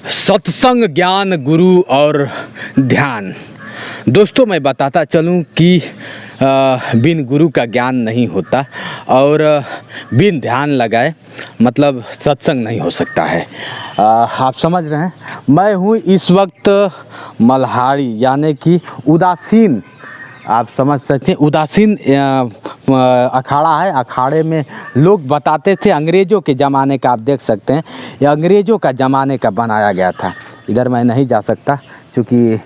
सत्संग, ज्ञान, गुरु और ध्यान। दोस्तों, मैं बताता चलूं कि बिन गुरु का ज्ञान नहीं होता और बिन ध्यान लगाए मतलब सत्संग नहीं हो सकता है। आप समझ रहे हैं, मैं हूँ इस वक्त मल्हारी यानी कि उदासीन, आप समझ सकते हैं उदासीन अखाड़ा है। अखाड़े में लोग बताते थे अंग्रेज़ों के ज़माने का, आप देख सकते हैं ये अंग्रेज़ों का ज़माने का बनाया गया था। इधर मैं नहीं जा सकता क्योंकि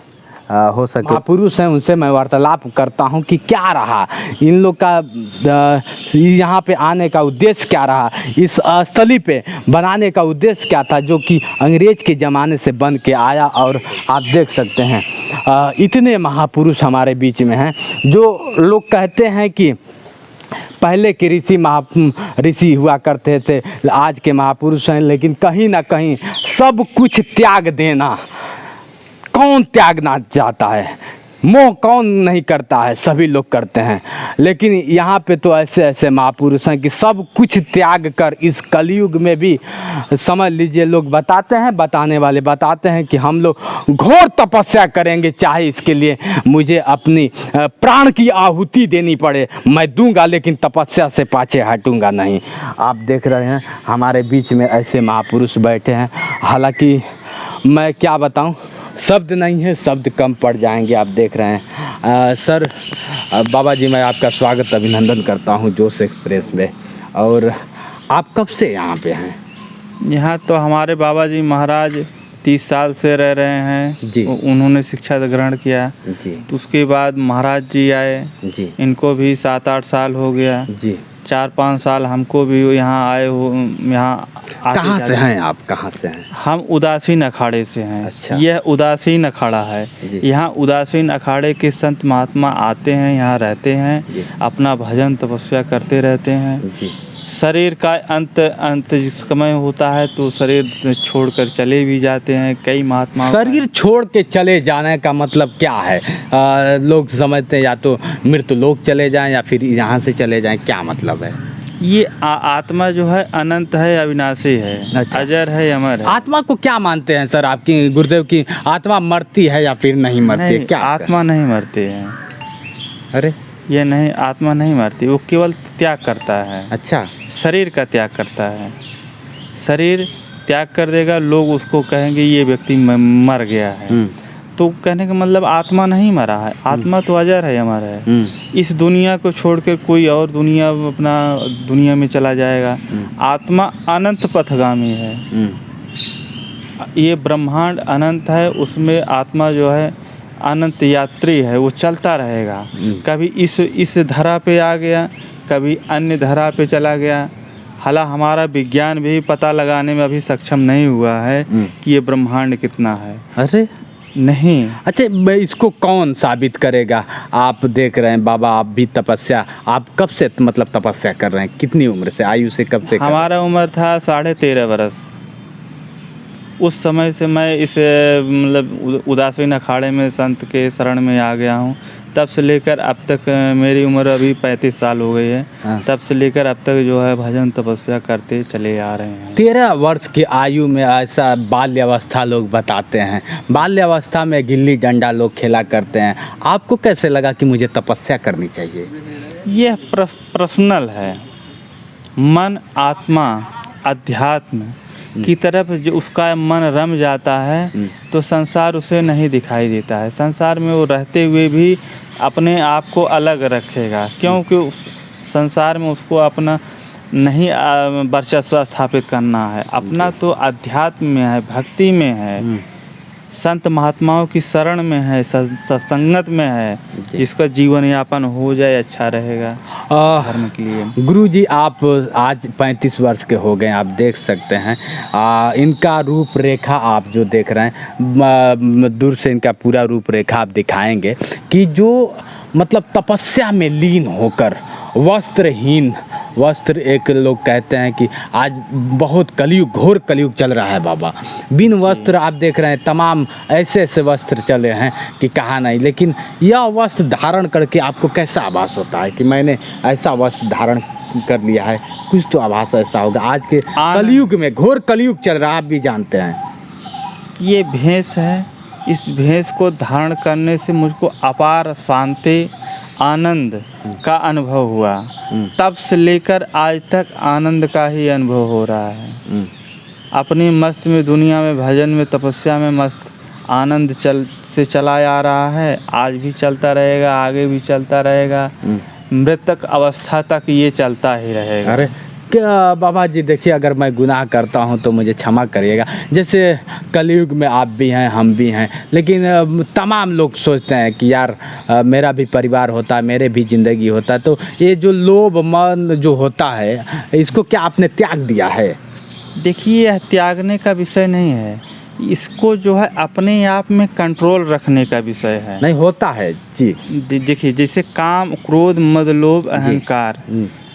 हो सके महापुरुष हैं, उनसे मैं वार्तालाप करता हूं कि क्या रहा इन लोग का यहाँ पे आने का उद्देश्य, क्या रहा इस स्थली पे बनाने का उद्देश्य क्या था, जो कि अंग्रेज़ के ज़माने से बन के आया। और आप देख सकते हैं इतने महापुरुष हमारे बीच में हैं। जो लोग कहते हैं कि पहले के ऋषि हुआ करते थे, आज के महापुरुष हैं, लेकिन कहीं ना कहीं सब कुछ त्याग देना, कौन त्यागना चाहता है? मोह कौन नहीं करता है? सभी लोग करते हैं। लेकिन यहाँ पे तो ऐसे ऐसे महापुरुष हैं कि सब कुछ त्याग कर इस कलयुग में भी समझ लीजिए, लोग बताते हैं, बताने वाले बताते हैं कि हम लोग घोर तपस्या करेंगे, चाहे इसके लिए मुझे अपनी प्राण की आहुति देनी पड़े, मैं दूंगा, लेकिन तपस्या से पाछे हटूंगा नहीं। आप देख रहे हैं हमारे बीच में ऐसे महापुरुष बैठे हैं। हालांकि मैं क्या बताऊं, शब्द नहीं है, शब्द कम पड़ जाएंगे। आप देख रहे हैं सर, बाबा जी, मैं आपका स्वागत अभिनंदन करता हूं जोश एक्सप्रेस में। और आप कब से यहाँ पे हैं? यहाँ तो हमारे बाबा जी महाराज 30 साल से रह रहे हैं जी। उन्होंने शिक्षा ग्रहण किया जी। तो उसके बाद महाराज जी आए जी, इनको भी 7-8 साल हो गया जी। 4-5 साल हमको भी यहाँ आए हो। यहाँ कहाँ से हैं आप? कहाँ से हैं? हम उदासीन अखाड़े से हैं। अच्छा। यह उदासीन अखाड़ा है। यहाँ उदासीन अखाड़े के संत महात्मा आते हैं, यहाँ रहते हैं, अपना भजन तपस्या करते रहते हैं जी। शरीर का अंत जिस समय होता है तो शरीर छोड़कर चले भी जाते हैं। कई महात्मा शरीर छोड़ के चले जाने का मतलब क्या है? लोग समझते हैं या तो मृत्यु लोग चले जाएं या फिर यहाँ से चले जाएं, क्या मतलब है? ये आत्मा जो है अनंत है, अविनाशी है। अच्छा। अजर है, अमर है। आत्मा को क्या मानते हैं सर आपकी गुरुदेव की? आत्मा मरती है या फिर नहीं मरती? नहीं, क्या आत्मा नहीं मरती है। अरे ये नहीं, आत्मा नहीं मरती, वो केवल त्याग करता है। अच्छा। शरीर का त्याग करता है। शरीर त्याग कर देगा, लोग उसको कहेंगे ये व्यक्ति मर गया है। तो कहने का मतलब आत्मा नहीं मरा है, आत्मा तो अजर है, अमर है। इस दुनिया को छोड़कर कोई और अपना दुनिया में चला जाएगा। आत्मा अनंत पथगामी है। ये ब्रह्मांड अनंत है, उसमें आत्मा जो है अनंत यात्री है, वो चलता रहेगा। कभी इस धरा पे आ गया, कभी अन्य धरा पे चला गया। हालांकि हमारा विज्ञान भी पता लगाने में अभी सक्षम नहीं हुआ है कि ये ब्रह्मांड कितना है। अरे नहीं। अच्छा, इसको कौन साबित करेगा? आप देख रहे हैं बाबा, आप भी तपस्या, आप कब से मतलब तपस्या कर रहे हैं? कितनी उम्र से, आयु से कब से? हमारा उम्र था 13.5 वर्ष। उस समय से मैं इस मतलब उदासीन अखाड़े में संत के शरण में आ गया हूँ। तब से लेकर अब तक मेरी उम्र अभी 35 साल हो गई है। तब से लेकर अब तक जो है भजन तपस्या करते चले आ रहे हैं। 13 वर्ष की आयु में ऐसा बाल्यावस्था लोग बताते हैं, बाल्यावस्था में गिल्ली डंडा लोग खेला करते हैं। आपको कैसे लगा कि मुझे तपस्या करनी चाहिए? यह पर्सनल है। मन, आत्मा, अध्यात्म की तरफ जो उसका मन रम जाता है तो संसार उसे नहीं दिखाई देता है। संसार में वो रहते हुए भी अपने आप को अलग रखेगा, क्योंकि उस संसार में उसको अपना नहीं वर्चस्व स्थापित करना है। अपना तो अध्यात्म में है, भक्ति में है, संत महात्माओं की शरण में है, सत्संगत में है, जिसका जीवन यापन हो जाए अच्छा रहेगा धर्म के लिए। गुरु जी, आप आज 35 वर्ष के हो गए, आप देख सकते हैं इनका रूप रेखा आप जो देख रहे हैं, दूर से इनका पूरा रूप रेखा आप दिखाएंगे कि जो मतलब तपस्या में लीन होकर वस्त्रहीन, वस्त्र एक लोग कहते हैं कि आज बहुत कलयुग, घोर कलयुग चल रहा है बाबा। बिन वस्त्र आप देख रहे हैं, तमाम ऐसे ऐसे वस्त्र चले हैं कि कहा नहीं। लेकिन यह वस्त्र धारण करके आपको कैसा आभास होता है कि मैंने ऐसा वस्त्र धारण कर लिया है? कुछ तो आभास ऐसा होगा आज के कलयुग में, घोर कलयुग चल रहा है, आप भी जानते हैं। ये भैंस है, इस भैंस को धारण करने से मुझको अपार शांति आनंद का अनुभव हुआ। तब से लेकर आज तक आनंद का ही अनुभव हो रहा है। अपनी मस्त में दुनिया में भजन में तपस्या में मस्त आनंद चला आ रहा है, आज भी चलता रहेगा, आगे भी चलता रहेगा, मृतक अवस्था तक ये चलता ही रहेगा। अरे क्या बाबा जी, देखिए अगर मैं गुनाह करता हूँ तो मुझे क्षमा करिएगा। जैसे कलयुग में आप भी हैं, हम भी हैं, लेकिन तमाम लोग सोचते हैं कि यार मेरा भी परिवार होता है, मेरे भी ज़िंदगी होता है, तो ये जो लोभ मन जो होता है, इसको क्या आपने त्याग दिया है? देखिए, यह त्यागने का विषय नहीं है, इसको जो है अपने आप में कंट्रोल रखने का विषय है। नहीं होता है जी। देखिए, जैसे काम क्रोध मद लोभ अहंकार,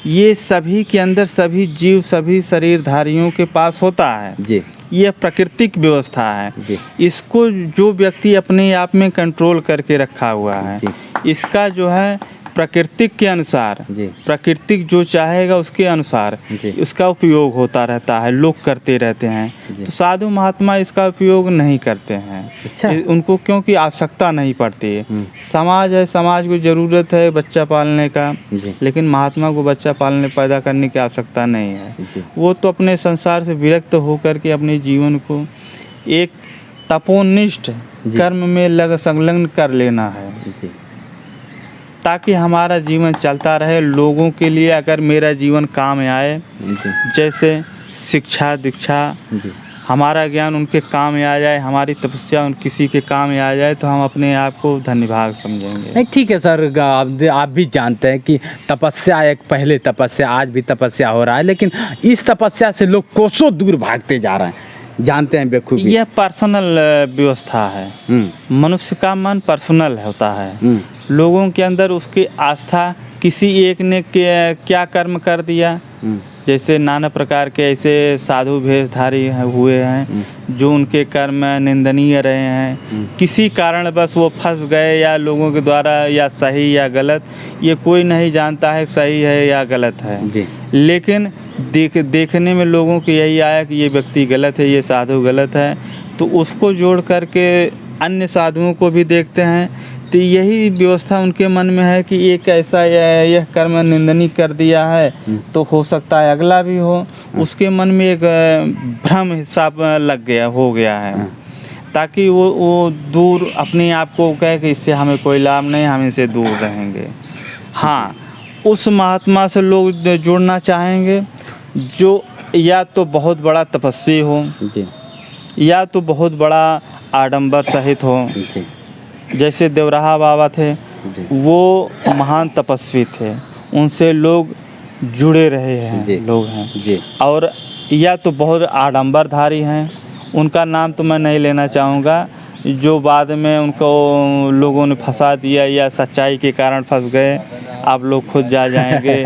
ये सभी के अंदर सभी जीव सभी शरीरधारियों के पास होता है जी। यह प्राकृतिक व्यवस्था है जी। इसको जो व्यक्ति अपने आप में कंट्रोल करके रखा हुआ है जी। इसका जो है प्राकृतिक के अनुसार जी। प्राकृतिक जो चाहेगा उसके अनुसार जी। इसका उपयोग होता रहता है, लोग करते रहते हैं। तो साधु महात्मा इसका उपयोग नहीं करते हैं। अच्छा। उनको क्योंकि आवश्यकता नहीं पड़ती है। समाज है, समाज को ज़रूरत है बच्चा पालने का, लेकिन महात्मा को बच्चा पालने पैदा करने की आवश्यकता नहीं है। वो तो अपने संसार से विरक्त होकर के अपने जीवन को एक तपोनिष्ठ कर्म में संलग्न कर लेना है ताकि हमारा जीवन चलता रहे लोगों के लिए। अगर मेरा जीवन काम आए, जैसे शिक्षा दीक्षा, हमारा ज्ञान उनके काम में आ जाए, हमारी तपस्या किसी के काम में आ जाए, तो हम अपने आप को धन्यभाग समझेंगे। नहीं ठीक है सर, आप भी जानते हैं कि तपस्या एक पहले तपस्या, आज भी तपस्या हो रहा है, लेकिन इस तपस्या से लोग कोसों दूर भागते जा रहे हैं, जानते हैं बेखूबी। यह पर्सनल व्यवस्था है। मनुष्य का मन पर्सनल होता है। लोगों के अंदर उसकी आस्था किसी एक ने क्या कर्म कर दिया, जैसे नाना प्रकार के ऐसे साधु भेषधारी हुए हैं जो उनके कर्म निंदनीय रहे हैं, किसी कारण बस वो फंस गए, या लोगों के द्वारा या सही या गलत, ये कोई नहीं जानता है सही है या गलत है जी। लेकिन देखने में लोगों को यही आया कि ये व्यक्ति गलत है, ये साधु गलत है, तो उसको जोड़ करके अन्य साधुओं को भी देखते हैं। तो यही व्यवस्था उनके मन में है कि एक ऐसा यह कर्म निंदनीय कर दिया है, तो हो सकता है अगला भी हो। उसके मन में एक भ्रम हिसाब हो गया है, ताकि वो दूर अपने आप को कहे कि इससे हमें कोई लाभ नहीं, हम इनसे दूर रहेंगे। हाँ, उस महात्मा से लोग जुड़ना चाहेंगे जो या तो बहुत बड़ा तपस्वी हो जी, या तो बहुत बड़ा आडंबर सहित हो जी। जैसे देवराहा बाबा थे, वो महान तपस्वी थे, उनसे लोग जुड़े रहे हैं लोग हैं जी। और या तो बहुत आडंबरधारी हैं, उनका नाम तो मैं नहीं लेना चाहूँगा, जो बाद में उनको लोगों ने फंसा दिया या सच्चाई के कारण फंस गए, आप लोग खुद जा जाएंगे।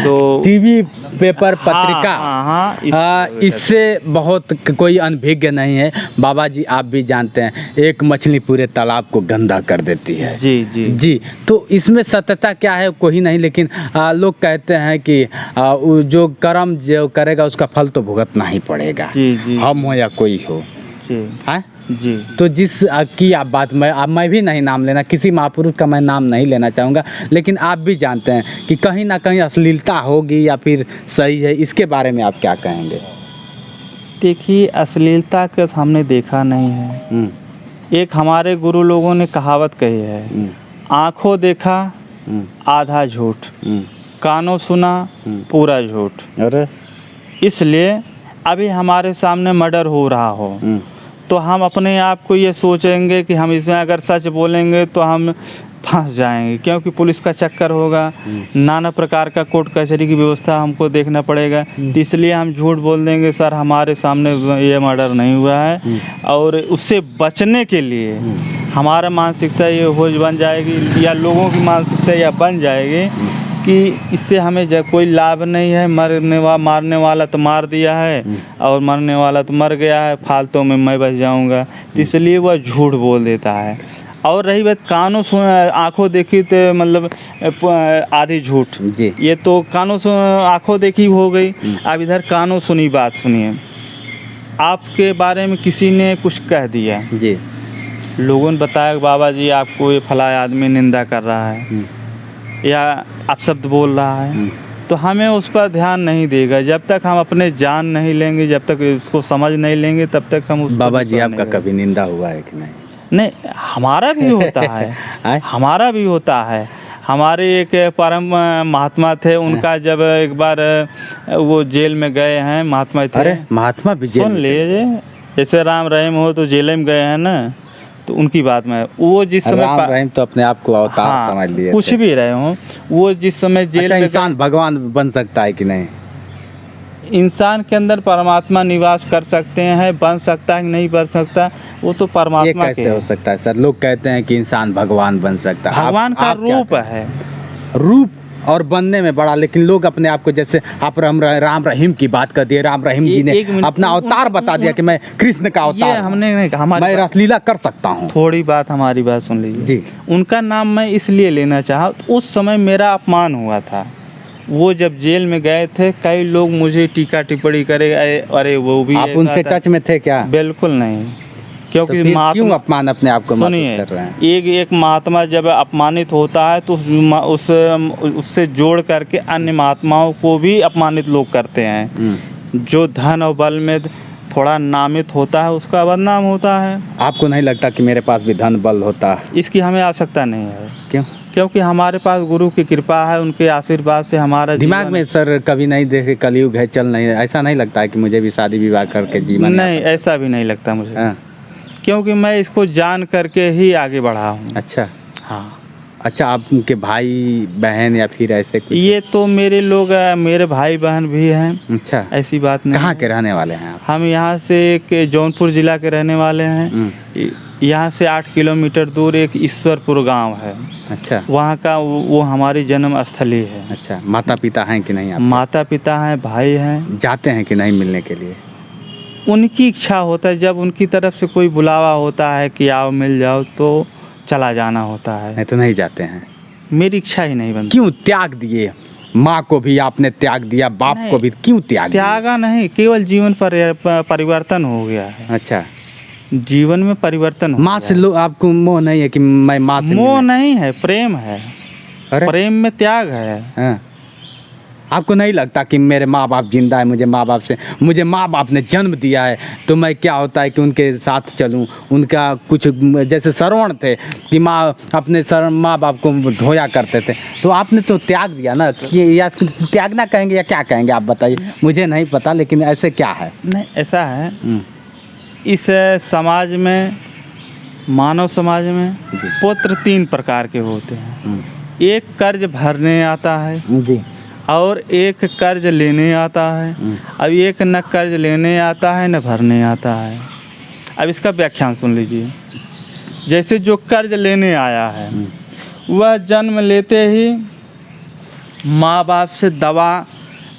तो टीवी पेपर पत्रिका इससे बहुत कोई अनभिज्ञ नहीं है बाबा जी, आप भी जानते हैं, एक मछली पूरे तालाब को गंदा कर देती है जी जी जी। तो इसमें सत्यता क्या है कोई नहीं, लेकिन लोग कहते हैं कि जो कर्म जो करेगा उसका फल तो भुगतना ही पड़ेगा जी जी, हम हो या कोई हो जी। हाँ जी। तो जिस की आप बात मैं भी नहीं नाम लेना, किसी महापुरुष का मैं नाम नहीं लेना चाहूँगा, लेकिन आप भी जानते हैं कि कहीं ना कहीं अश्लीलता होगी या फिर सही है, इसके बारे में आप क्या कहेंगे? देखिए, अश्लीलता का हमने देखा नहीं है। एक हमारे गुरु लोगों ने कहावत कही है, आँखों देखा आधा झूठ, कानों सुना पूरा झूठ। अरे इसलिए अभी हमारे सामने मर्डर हो रहा हो तो हम अपने आप को ये सोचेंगे कि हम इसमें अगर सच बोलेंगे तो हम फंस जाएंगे, क्योंकि पुलिस का चक्कर होगा, नाना प्रकार का कोर्ट कचहरी की व्यवस्था हमको देखना पड़ेगा। तो इसलिए हम झूठ बोल देंगे, सर हमारे सामने ये मर्डर नहीं हुआ है। और उससे बचने के लिए हमारा मानसिकता ये होज बन जाएगी, या लोगों की मानसिकता या बन जाएगी कि इससे हमें कोई लाभ नहीं है, मारने वाला तो मार दिया है और मरने वाला तो मर गया है, फालतू में मैं बच जाऊंगा, तो इसलिए वह झूठ बोल देता है। और रही बात कानों आँखों देखी तो मतलब आधी झूठ जी, ये तो कानों आँखों देखी हो गई। अब इधर कानों सुनी बात सुनिए, आपके बारे में किसी ने कुछ कह दिया, जी। लोगों ने बताया कि बाबा जी आपको ये फला आदमी निंदा कर रहा है या अपशब्द बोल रहा है, तो हमें उस पर ध्यान नहीं देगा। जब तक हम अपने जान नहीं लेंगे, जब तक उसको समझ नहीं लेंगे, तब तक हम उस पर बाबा जी विश्वास आपका नहीं कभी निंदा हुआ है कि नहीं? नहीं, हमारा भी होता है आय? हमारा भी होता है। हमारे एक परम महात्मा थे, उनका जब एक बार वो जेल में गए हैं, महात्मा थे। अरे महात्मा भी जेल सुन में थे? लीजिए, जैसे राम रहीम हो तो जेल में गए हैं ना, तो उनकी बात में वो जिस समय राम रहीम तो अपने आप को अवतार समझ लिए कुछ थे। भी रहे हों, वो जिस समय जेल अच्छा, में इंसान भगवान बन सकता है कि नहीं? इंसान के अंदर परमात्मा निवास कर सकते हैं, बन सकता है कि नहीं बन सकता, वो तो ये परमात्मा के कैसे हो सकता है सर? लोग कहते हैं कि इंसान भगवान बन सकता है। भगवान का आप क्या रूप कहते है। हैं? रूप और बनने में बड़ा, लेकिन लोग अपने आप को, जैसे आप राम रहीम की बात कर दिए, राम रहीम जी ने एक मिनट, अपना अवतार बता दिया कि मैं कृष्ण का ये अवतार हूं, हमने नहीं कहा, मैं हमारी रसलीला कर सकता हूँ। थोड़ी बात हमारी बात सुन लीजिए जी। उनका नाम मैं इसलिए लेना चाहा, उस समय मेरा अपमान हुआ था। वो जब जेल में गए थे, कई लोग मुझे टीका टिप्पणी करे, अरे वो भी आप ऐसा उनसे था। टच में थे क्या? बिल्कुल नहीं, तो क्योंकि फिर क्यों महात्मा, अपमान अपने आप को महसूस सुनिए, कर रहे हैं? एक महात्मा जब अपमानित होता है तो उससे जोड़ करके अन्य महात्माओं को भी अपमानित लोग करते हैं। जो धन और बल में थोड़ा नामित होता है, उसका बदनाम होता है। आपको नहीं लगता कि मेरे पास भी धन बल होता? इसकी हमें आवश्यकता नहीं है। क्यों? क्योंकि हमारे पास गुरु की कृपा है, उनके आशीर्वाद से हमारा दिमाग जीवन- में सर कभी नहीं देखे कलयुग है, चल नहीं, ऐसा नहीं लगता है कि मुझे भी शादी विवाह करके जीवन नहीं, ऐसा भी नहीं लगता मुझे। हाँ। क्योंकि मैं इसको जान करके ही आगे बढ़ा हूँ। अच्छा। हाँ, अच्छा, आपके भाई बहन या फिर ऐसे कुछ? ये तो मेरे लोग, मेरे भाई बहन भी हैं, अच्छा, ऐसी बात नहीं कहाँ है। के रहने वाले हैं आप? हम यहाँ से एक जौनपुर जिला के रहने वाले हैं। यहाँ से 8 किलोमीटर दूर एक ईश्वरपुर गांव है। अच्छा। वहाँ का वो हमारी जन्म स्थली है। अच्छा, माता पिता हैं कि नहीं आपके? माता पिता हैं, भाई हैं। जाते हैं कि नहीं मिलने के लिए? उनकी इच्छा होता है, जब उनकी तरफ से कोई बुलावा होता है कि आओ मिल जाओ, तो चला जाना होता है। नहीं तो नहीं जाते हैं? मेरी इच्छा ही नहीं बनती। क्यों त्याग दिए? माँ को भी आपने त्याग दिया, बाप नहीं, को भी क्यों त्याग दिया? त्यागा नहीं, केवल जीवन परिवर्तन हो गया है। अच्छा, जीवन में परिवर्तन हो माँ गया से लो आपको मोह नहीं है कि मैं माँ से मोह मिलने- नहीं है, प्रेम है। अरे प्रेम में त्याग है। हाँ। आपको नहीं लगता कि मेरे माँ बाप जिंदा है, मुझे माँ बाप ने जन्म दिया है, तो मैं क्या होता है कि उनके साथ चलूं? उनका कुछ, जैसे श्रवण थे कि अपने माँ बाप को ढोया करते थे, तो आपने तो त्याग दिया ना। कि या त्यागना कहेंगे या क्या कहेंगे आप बताइए, मुझे नहीं पता, लेकिन ऐसे क्या है? नहीं, ऐसा है, इस समाज में, मानव समाज में जी। पुत्र 3 प्रकार के होते हैं। एक कर्ज भरने आता है जी। और एक कर्ज लेने आता है। अब एक न कर्ज लेने आता है न भरने आता है। अब इसका व्याख्यान सुन लीजिए। जैसे जो कर्ज लेने आया है, वह जन्म लेते ही माँ बाप से दवा,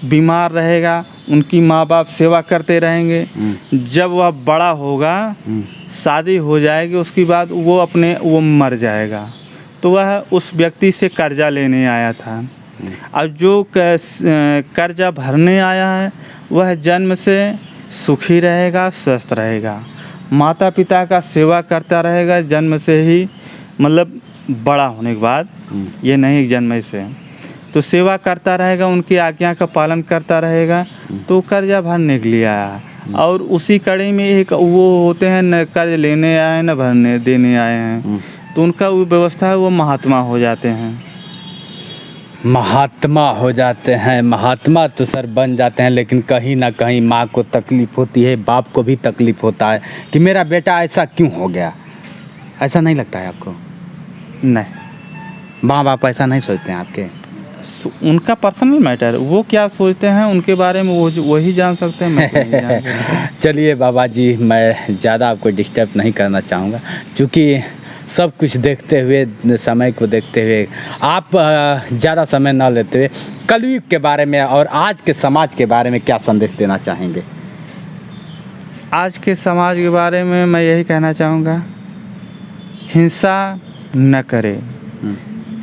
बीमार रहेगा, उनकी माँ बाप सेवा करते रहेंगे। जब वह बड़ा होगा, शादी हो जाएगी, उसके बाद वो मर जाएगा, तो वह उस व्यक्ति से कर्जा लेने आया था। अब जो कर्जा भरने आया है, वह जन्म से सुखी रहेगा, स्वस्थ रहेगा, माता पिता का सेवा करता रहेगा जन्म से ही, मतलब बड़ा होने के बाद, ये नहीं जन्म से, तो सेवा करता रहेगा, उनकी आज्ञा का पालन करता रहेगा, तो कर्जा भरने के लिए आया। और उसी कड़ी में एक वो होते हैं, न कर्ज लेने आए न भरने देने आए हैं, तो उनका वो व्यवस्था है, वो महात्मा हो जाते हैं। महात्मा हो जाते हैं, महात्मा तो सर बन जाते हैं, लेकिन कहीं ना कहीं माँ को तकलीफ़ होती है, बाप को भी तकलीफ़ होता है कि मेरा बेटा ऐसा क्यों हो गया। ऐसा नहीं लगता है आपको? नहीं, माँ बाप ऐसा नहीं सोचते हैं आपके? उनका पर्सनल मैटर, वो क्या सोचते हैं उनके बारे में वही जान सकते हैं, मैं तो नहीं जान सकता। चलिए बाबा जी, मैं ज़्यादा आपको डिस्टर्ब नहीं करना चाहूँगा, क्योंकि सब कुछ देखते हुए, समय को देखते हुए, आप ज़्यादा समय ना लेते हुए कलयुग के बारे में और आज के समाज के बारे में क्या संदेश देना चाहेंगे? आज के समाज के बारे में मैं यही कहना चाहूँगा, हिंसा न करें,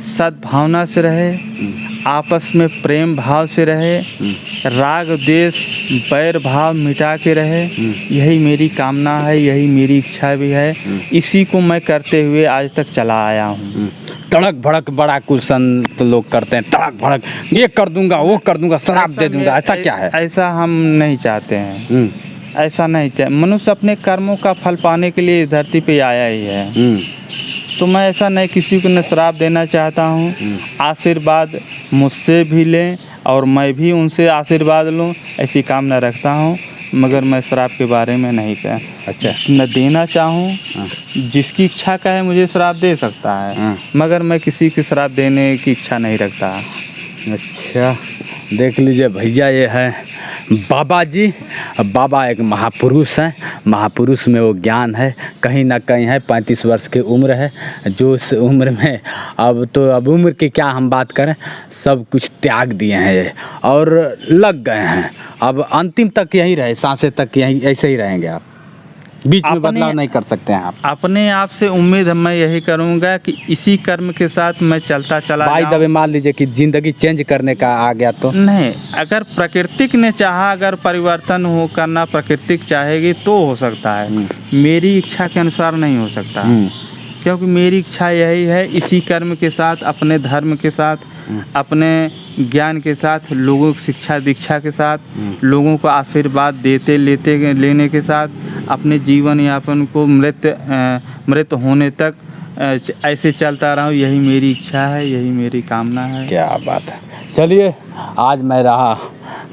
सद्भावना से रहे, आपस में प्रेम भाव से रहे, राग द्वेष बैर भाव मिटा के रहे, यही मेरी कामना है, यही मेरी इच्छा भी है। इसी को मैं करते हुए आज तक चला आया हूँ। तड़क भड़क बड़ा कुछ संत लोग करते हैं, तड़क भड़क ये कर दूंगा वो कर दूंगा शराब दे दूंगा, ऐसा क्या है? ऐसा हम नहीं चाहते हैं, ऐसा नहीं चाहे। मनुष्य अपने कर्मों का फल पाने के लिए इस धरती पे आया ही है। तो मैं ऐसा नहीं किसी को न शराब देना चाहता हूँ। आशीर्वाद मुझसे भी लें और मैं भी उनसे आशीर्वाद लूँ, ऐसी कामना रखता हूँ। मगर मैं शराब के बारे में नहीं कह अच्छा न देना चाहूँ। जिसकी इच्छा का है मुझे शराब दे सकता है, मगर मैं किसी की शराब देने की इच्छा नहीं रखता। अच्छा देख लीजिए भैया, ये है बाबा जी। बाबा एक महापुरुष हैं, महापुरुष में वो ज्ञान है कहीं ना कहीं है। 35 वर्ष की उम्र है, जो उस उम्र में अब उम्र की क्या हम बात करें, सब कुछ त्याग दिए हैं ये और लग गए हैं। अब अंतिम तक यहीं रहे, सांसें तक यहीं ऐसे ही रहेंगे आप, बीच में बदलाव नहीं कर सकते हैं आप। अपने आप से उम्मीद मैं यही करूंगा कि इसी कर्म के साथ मैं चलता चला भाई दबे मान लीजिए कि ज़िंदगी चेंज करने का आ गया तो नहीं, अगर प्रकृतिक ने चाहा, अगर परिवर्तन हो करना प्रकृतिक चाहेगी तो हो सकता है। मेरी इच्छा के अनुसार नहीं हो सकता, क्योंकि मेरी इच्छा यही है इसी कर्म के साथ, अपने धर्म के साथ, अपने ज्ञान के साथ, लोगों की शिक्षा दीक्षा के साथ, लोगों को आशीर्वाद देते लेने के साथ अपने जीवन यापन को मृत होने तक ऐसे चलता रहूं। यही मेरी इच्छा है, यही मेरी कामना है। क्या बात है। चलिए आज मैं रहा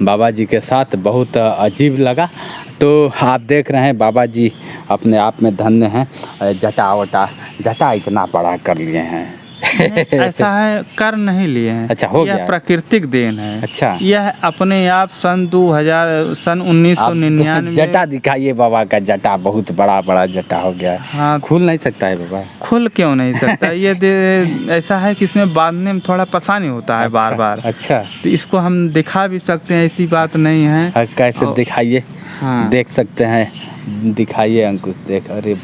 बाबा जी के साथ, बहुत अजीब लगा। तो आप देख रहे हैं बाबा जी अपने आप में धन्य हैं। जटा इतना बड़ा कर लिए हैं। ऐसा है, कर नहीं लिए हैं। अच्छा हो गया, यह प्राकृतिक देन है। अच्छा यह अपने आप सन 1999 जटा दिखाइए बाबा का। जटा बहुत बड़ा बड़ा जटा हो गया। हाँ, खुल नहीं सकता है बाबा? खुल क्यों नहीं सकता? ये ऐसा है कि इसमें बांधने में थोड़ा परेशानी होता है। अच्छा, बार बार। अच्छा तो इसको हम दिखा भी सकते हैं, ऐसी बात नहीं है। कैसे दिखाइए? हाँ, देख सकते हैं, दिखाइए अंकुश। देख, अरे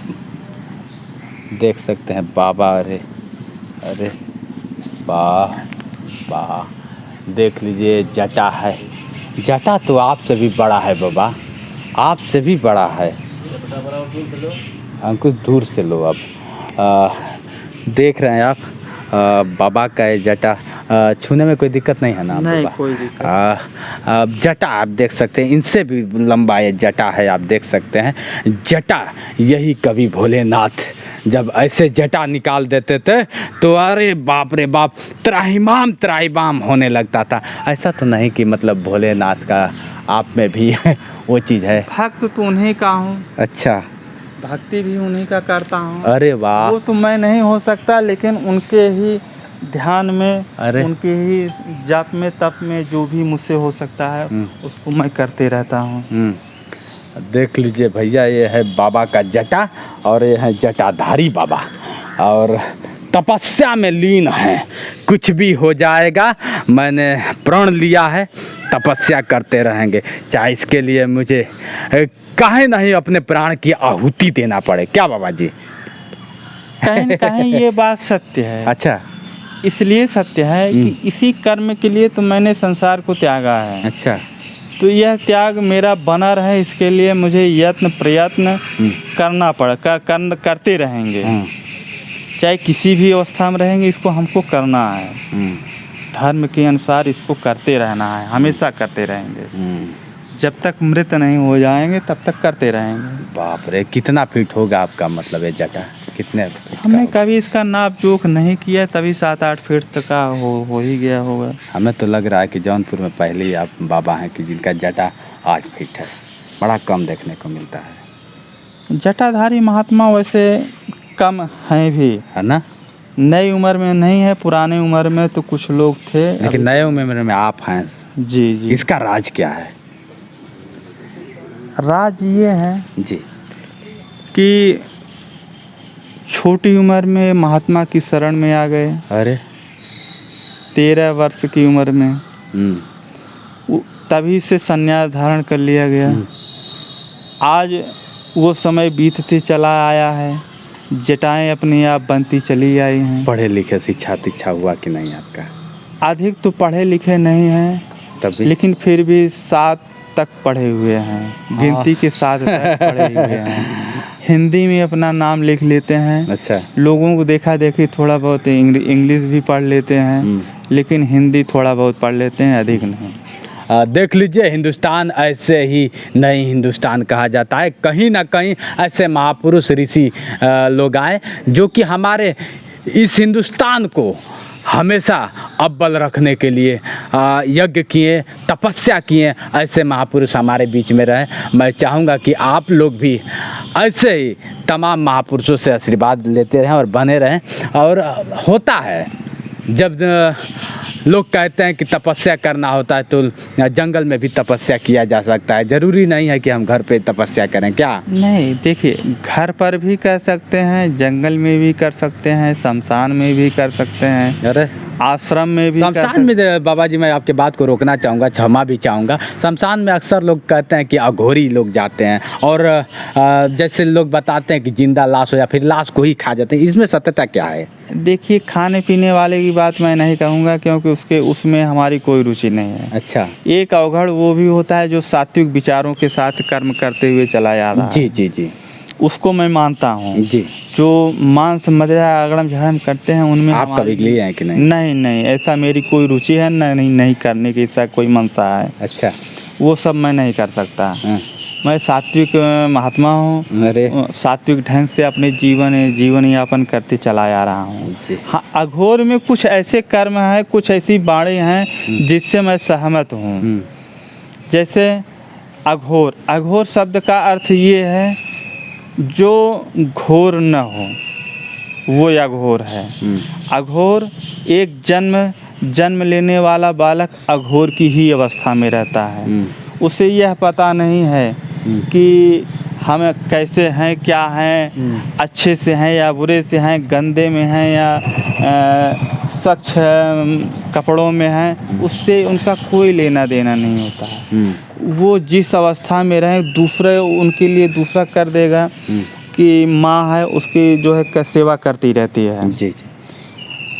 देख सकते हैं बाबा। अरे अरे वाह वाह, देख लीजिए जटा है। जटा तो आपसे भी बड़ा है बाबा, आपसे भी बड़ा है। अंकुश दूर से लो। अब देख रहे हैं आप बाबा का ये जटा छूने में कोई दिक्कत नहीं है ना? नहीं बाबा? कोई दिक्कत। जटा आप देख सकते हैं, इनसे भी लंबा ये जटा है, आप देख सकते हैं। जटा यही कभी भोलेनाथ जब ऐसे जटा निकाल देते थे तो अरे बाप रे बाप, त्राहिमाम होने लगता था। ऐसा तो नहीं कि मतलब भोलेनाथ का आप में भी वो चीज़ है? भक्त तो उन्हीं का हूँ। अच्छा, भक्ति भी उन्हीं का करता हूँ। अरे वाह। वो तो मैं नहीं हो सकता, लेकिन उनके ही ध्यान में, अरे उनके ही जाप में, तप में जो भी मुझसे हो सकता है उसको मैं करते रहता हूँ। देख लीजिए भैया, ये है बाबा का जटा और ये है जटाधारी बाबा, और तपस्या में लीन है। कुछ भी हो जाएगा, मैंने प्रण लिया है, तपस्या करते रहेंगे, चाहे इसके लिए मुझे काहे नहीं अपने प्राण की आहुति देना पड़े। क्या बाबा जी? कहीं न कहीं ये बात सत्य है। अच्छा, इसलिए सत्य है कि इसी कर्म के लिए तो मैंने संसार को त्यागा है। अच्छा, तो यह त्याग मेरा बना रहे, इसके लिए मुझे यत्न प्रयत्न करना करते रहेंगे। चाहे किसी भी अवस्था में रहेंगे, इसको हमको करना है। धर्म के अनुसार इसको करते रहना है, हमेशा करते रहेंगे। जब तक मृत नहीं हो जाएंगे तब तक करते रहेंगे। बाप रे, कितना फीट होगा आपका मतलब ये जटा? कितने फीट? हमने कभी इसका नाप जोख नहीं किया, तभी 7-8 फीट तक का हो ही गया होगा। हमें तो लग रहा है कि जौनपुर में पहले ही आप बाबा हैं कि जिनका जटा 8 फीट है। बड़ा कम देखने को मिलता है। जटाधारी महात्मा वैसे कम हैं भी, है ना? नई उम्र में नहीं है, पुराने उम्र में तो कुछ लोग थे, लेकिन नए उम्र में आप हैं। जी जी। इसका राज क्या है? राज ये है जी कि छोटी उम्र में महात्मा की शरण में आ गए। अरे 13 वर्ष की उम्र में तभी से संन्यास धारण कर लिया गया। आज वो समय बीतते चला आया है, जटाएं अपनी आप बनती चली आई हैं। पढ़े लिखे शिक्षा दीक्षा हुआ कि नहीं आपका? अधिक तो पढ़े लिखे नहीं हैं, तभी लेकिन फिर भी 7 तक पढ़े हुए हैं, गिनती के 7 तक पढ़े हुए हैं। हिंदी में अपना नाम लिख लेते हैं। अच्छा। लोगों को देखा देखी थोड़ा बहुत इंग्लिश भी पढ़ लेते हैं, लेकिन हिंदी थोड़ा बहुत पढ़ लेते हैं, अधिक नहीं। देख लीजिए, हिंदुस्तान ऐसे ही नई हिंदुस्तान कहा जाता है। कहीं ना कहीं ऐसे महापुरुष ऋषि लोग आए जो कि हमारे इस हिंदुस्तान को हमेशा अव्वल रखने के लिए यज्ञ किए, तपस्या किए। ऐसे महापुरुष हमारे बीच में रहे। मैं चाहूँगा कि आप लोग भी ऐसे ही तमाम महापुरुषों से आशीर्वाद लेते रहें और बने रहें। और होता है, जब लोग कहते हैं कि तपस्या करना होता है तो जंगल में भी तपस्या किया जा सकता है। ज़रूरी नहीं है कि हम घर पे तपस्या करें, क्या? नहीं, देखिए, घर पर भी कर सकते हैं, जंगल में भी कर सकते हैं, शमशान में भी कर सकते हैं, अरे आश्रम में भी शमशान में बाबा जी, मैं आपके बात को रोकना चाहूँगा, क्षमा भी चाहूँगा। शमशान में अक्सर लोग कहते हैं कि अघोरी लोग जाते हैं और जैसे लोग बताते हैं कि जिंदा लाश हो या फिर लाश को ही खा जाते हैं। इसमें सत्यता क्या है? देखिए, खाने पीने वाले की बात मैं नहीं कहूँगा, क्योंकि उसमें हमारी कोई रुचि नहीं है। अच्छा। एक अवघड़ वो भी होता है जो सात्विक विचारों के साथ कर्म करते हुए चला जा रहा है। जी जी जी, उसको मैं मानता हूँ। जी। जो मांस मदिरा अगड़म झगड़म करते हैं उनमें आप कभी लिए हैं कि नहीं? नहीं, ऐसा मेरी कोई रुचि है, नहीं करने की ऐसा कोई मनसा है। अच्छा। वो सब मैं नहीं कर सकता। मैं सात्विक महात्मा हूँ। अरे, सात्विक ढंग से अपने जीवन यापन करते चला जा रहा हूँ। हाँ, अघोर में कुछ ऐसे कर्म हैं, कुछ ऐसी बाणें हैं जिससे मैं सहमत हूँ। जैसे अघोर शब्द का अर्थ ये है जो घोर न हो, वो अघोर है। अघोर एक जन्म लेने वाला बालक अघोर की ही अवस्था में रहता है। उसे यह पता नहीं है कि हम कैसे हैं, क्या हैं, अच्छे से हैं या बुरे से हैं, गंदे में हैं या स्वच्छ कपड़ों में हैं। उससे उनका कोई लेना देना नहीं होता है। वो जिस अवस्था में रहें, दूसरे उनके लिए दूसरा कर देगा कि माँ है उसकी जो है सेवा करती रहती है। जी जी।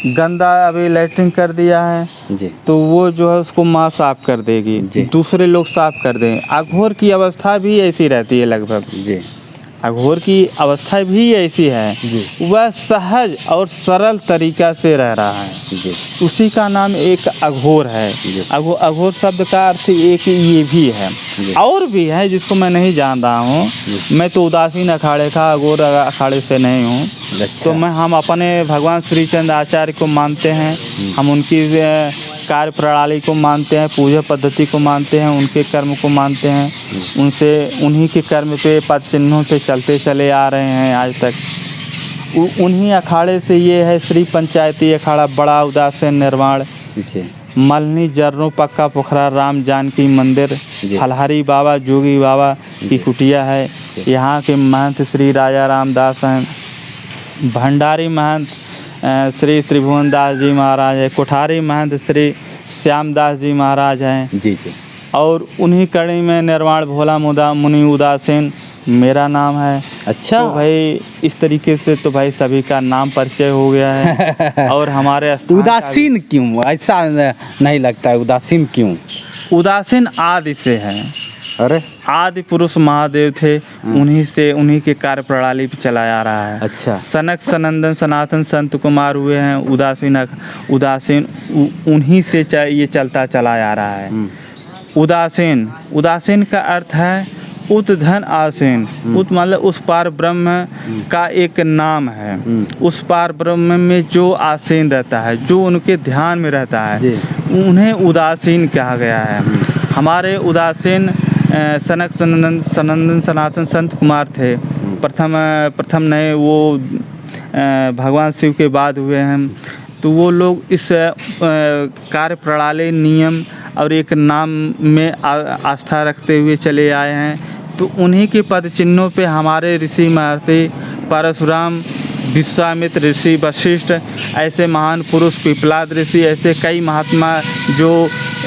गंदा अभी लैट्रिन कर दिया है जी, तो वो जो है उसको माँ साफ कर देगी, दूसरे लोग साफ कर देंगे। अघोर की अवस्था भी ऐसी रहती है लगभग। जी, अघोर की अवस्था भी ऐसी है। वह सहज और सरल तरीका से रह रहा है। जी, उसी का नाम एक अघोर है। अघोर शब्द का अर्थ एक ये भी है, और भी है जिसको मैं नहीं जान रहा हूँ। मैं तो उदासीन अखाड़े का, अघोर अखाड़े से नहीं हूँ। तो हम अपने भगवान श्रीचंद आचार्य को मानते हैं, हम उनकी कार्य प्रणाली को मानते हैं, पूजा पद्धति को मानते हैं, उनके कर्म को मानते हैं, उन्हीं के कर्म पे पद चिन्हों पे चलते चले आ रहे हैं आज तक। उन्हीं अखाड़े से ये है श्री पंचायती अखाड़ा बड़ा उदासीन निर्माण, मलनी जर्रों पक्का पोखरा राम जानकी मंदिर, हलहरी बाबा जोगी बाबा की कुटिया है। यहाँ के महंत श्री राजा रामदास हैं, भंडारी महंत श्री त्रिभुवन दास जी महाराज है, कोठारी महंत श्री श्यामदास जी महाराज हैं। जी जी। और उन्हीं कड़ी में निर्वाण भोला मुनि उदासीन मेरा नाम है। अच्छा। तो भाई इस तरीके से तो भाई सभी का नाम परिचय हो गया है। और हमारे उदासीन क्यों, ऐसा नहीं लगता है? उदासीन क्यों? उदासीन आदि से है। अरे, आदि पुरुष महादेव थे, उन्हीं के कार्य प्रणाली पे चलाया रहा है। अच्छा। सनक सनंदन सनातन संत कुमार हुए हैं उदासीन उन्हीं से ये चलता चला आ रहा है। उदासीन का अर्थ है उत धन आसीन। उत मतलब उस पार ब्रह्म का एक नाम है। उस पार ब्रह्म में जो आसीन रहता है, जो उनके ध्यान में रहता है, उन्हें उदासीन कहा गया है। हमारे उदासीन सनक सनंदन सनातन संत कुमार थे। प्रथम नए वो भगवान शिव के बाद हुए हैं। तो वो लोग इस कार्य प्रणाली, नियम और एक नाम में आस्था रखते हुए चले आए हैं। तो उन्हीं के पद चिन्हों पे हमारे ऋषि महर्षि परशुराम, विश्वामित्र ऋषि, वशिष्ठ, ऐसे महान पुरुष, पिपलाद ऋषि, ऐसे कई महात्मा जो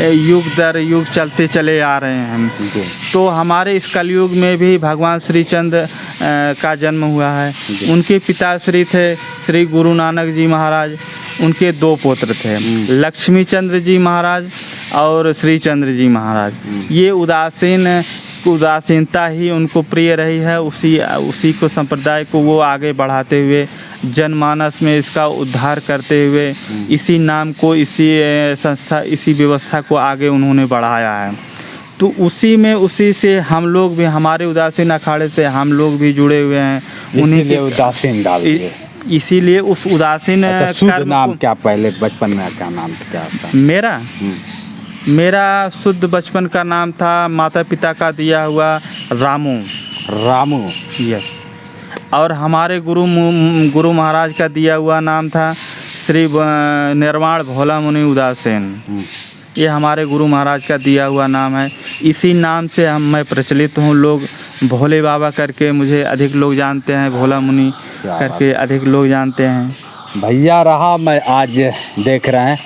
युग दर युग चलते चले आ रहे हैं। जी। तो हमारे इस कलयुग में भी भगवान श्री चंद्र का जन्म हुआ है। उनके पिताश्री थे श्री गुरु नानक जी महाराज, उनके 2 पुत्र थे, लक्ष्मी चंद्र जी महाराज और श्री चंद्र जी महाराज। ये उदासीनता ही उनको प्रिय रही है, उसी को संप्रदाय को वो आगे बढ़ाते हुए जनमानस में इसका उद्धार करते हुए इसी नाम को, इसी संस्था, इसी व्यवस्था को आगे उन्होंने बढ़ाया है। तो उसी से हम लोग भी, हमारे उदासीन अखाड़े से हम लोग भी जुड़े हुए हैं। उन्हीं के उदासीन डाल दिए। इसीलिए उस उदासीन अच्छा, शुद्ध कर्म नाम को- क्या, पहले बचपन में क्या नाम था, क्या था? मेरा शुद्ध बचपन का नाम था, माता पिता का दिया हुआ रामू। रामू। यस। और हमारे गुरु महाराज का दिया हुआ नाम था श्री निर्वाण भोला मुनि उदासीन। ये हमारे गुरु महाराज का दिया हुआ नाम है। इसी नाम से मैं प्रचलित हूँ। लोग भोले बाबा करके मुझे अधिक लोग जानते हैं, भोला मुनि करके अधिक लोग जानते हैं। भैया रहा, मैं आज देख रहे हैं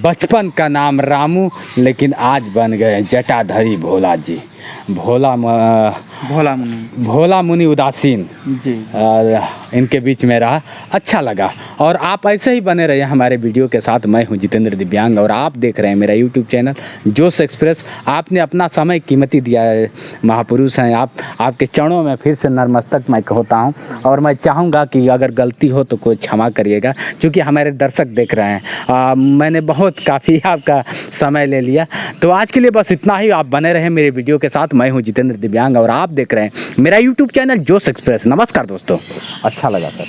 बचपन का नाम रामू, लेकिन आज बन गए जटाधारी भोला जी, भोला मुनि उदासीन जी। इनके बीच में रहा, अच्छा लगा। और आप ऐसे ही बने रहिए हमारे वीडियो के साथ। मैं हूं जितेंद्र दिव्यांग और आप देख रहे हैं मेरा यूट्यूब चैनल जोश एक्सप्रेस। आपने अपना समय कीमती दिया है, महापुरुष हैं आप। आपके चरणों में फिर से नतमस्तक मैं होता हूं और मैं चाहूँगा कि अगर गलती हो तो कोई क्षमा करिएगा, क्योंकि हमारे दर्शक देख रहे हैं। मैंने बहुत काफ़ी आपका समय ले लिया, तो आज के लिए बस इतना ही। आप बने रहें मेरे वीडियो के साथ। मैं हूँ जितेंद्र दिव्यांग और आप देख रहे हैं मेरा यूट्यूब चैनल जोश एक्सप्रेस। नमस्कार दोस्तों, अच्छा लगा सर।